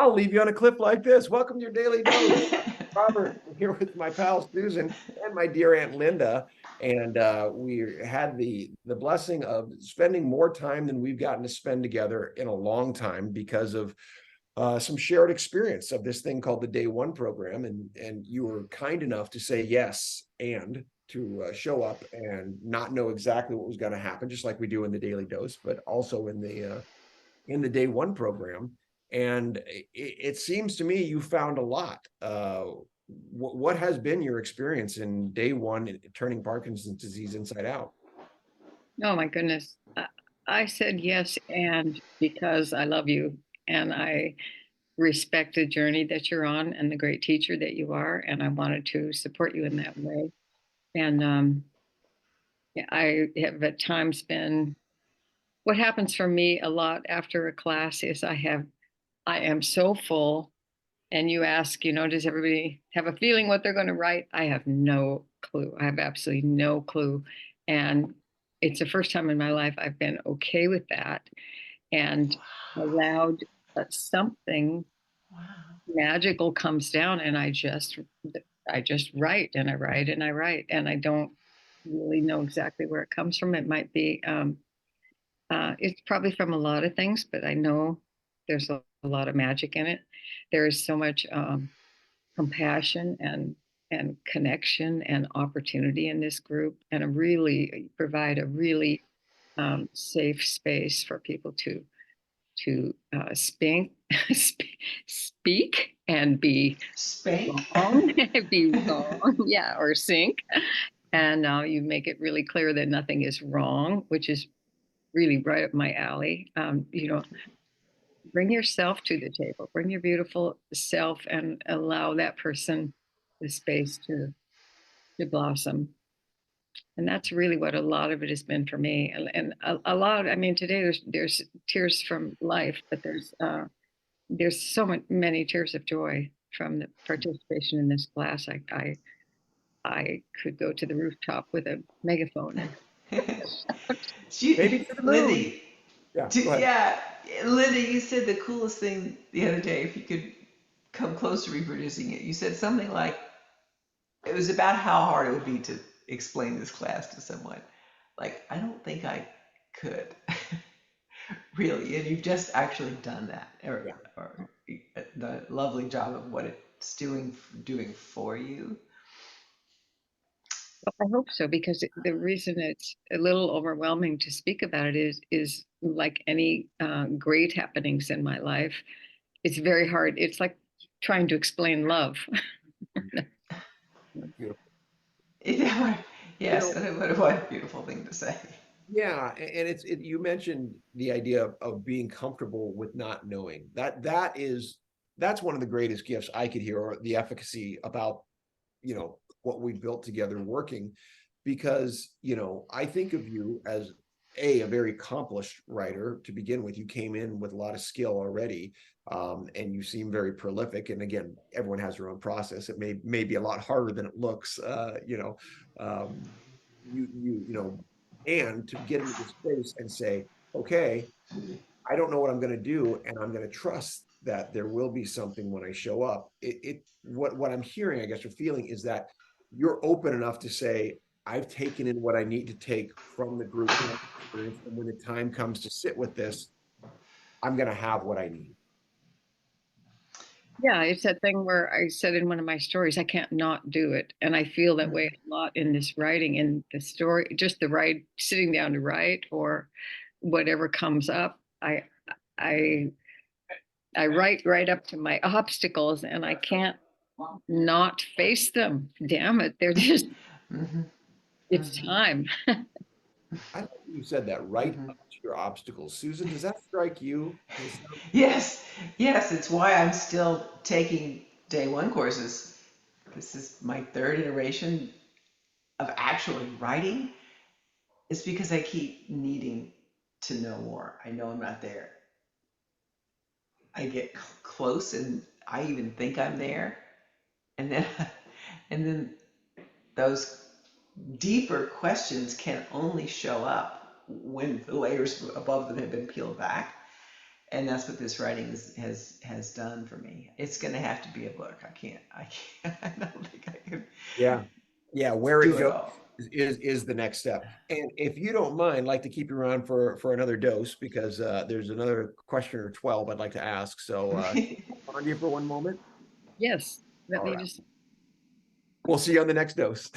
I'll leave you on a cliff like this. Welcome to your daily dose. Robert, I'm here with my pal Susan and my dear Aunt Linda. And we had the blessing of spending more time than we've gotten to spend together in a long time because of some shared experience of this thing called the Day One program. And you were kind enough to say yes and to show up and not know exactly what was going to happen, just like we do in the daily dose, but also in the Day One program. And it seems to me you found a lot. What has been your experience in Day One in turning Parkinson's disease inside out? Oh my goodness. I said yes, and because I love you and I respect the journey that you're on and the great teacher that you are, and I wanted to support you in that way. And yeah, I have at times been what happens for me a lot after a class is I am so full, and you ask, does everybody have a feeling what they're going to write? I have no clue. I have absolutely no clue. And it's the first time in my life I've been okay with that and allowed something Wow. magical comes down, and I just write and I write and I write, and I don't really know exactly where it comes from. It might be it's probably from a lot of things, but I know there's a lot of magic in it. There is so much compassion and connection and opportunity in this group, and a really provide a really safe space for people to speak and be Spank. wrong, be wrong, yeah, or sink. And you make it really clear that nothing is wrong, which is really right up my alley. Bring yourself to the table, bring your beautiful self, and allow that person the space to blossom. And that's really what a lot of it has been for me. And a lot. I mean, today there's tears from life, but there's so many tears of joy from the participation in this class. I could go to the rooftop with a megaphone and Maybe to the moon. Lindy, Yeah, go ahead. yeah, Lindy, you said the coolest thing the other day, if you could come close to reproducing it. You said something like, it was about how hard it would be to explain this class to someone. Like, I don't think I could, really. And you've just actually done that, Yeah. or the lovely job of what it's doing for you. I hope so, because the reason it's a little overwhelming to speak about it is like any great happenings in my life. It's very hard. It's like trying to explain love. Beautiful. You Yes, know, what a beautiful thing to say. yeah, and you mentioned the idea of being comfortable with not knowing. That's one of the greatest gifts I could hear, or the efficacy about, what we built together working, because, I think of you as a very accomplished writer to begin with. You came in with a lot of skill already, and you seem very prolific. And again, everyone has their own process. It may be a lot harder than it looks, um, and to get into this space and say, okay, I don't know what I'm going to do, and I'm going to trust that there will be something when I show up. What I'm hearing, I guess, or feeling is that you're open enough to say, I've taken in what I need to take from the group experience, and when the time comes to sit with this, I'm going to have what I need. Yeah, it's that thing where I said in one of my stories, I can't not do it. And I feel that way a lot in this writing, in the story, just the write, sitting down to write or whatever comes up. I I write right up to my obstacles, and I can't not face them. Damn it. They're just, Hmm. it's time. I like you said that, right Hmm. up to your obstacles. Susan, does that strike you? Yes, yes, it's why I'm still taking day one courses. This is my third iteration of actually writing. It's because I keep needing to know more. I know I'm not there. I get close and I even think I'm there. And then and then those deeper questions can only show up when the layers above them have been peeled back. And that's what this writing has done for me. It's going to have to be a book. I can't, I don't think I can Yeah. Yeah. Where it do it goes all. is the next step. And if you don't mind, I'd like to keep you around for another dose because there's another question or 12 I'd like to ask. So on you for one moment. Yes, let All me right. just We'll see you on the next dose.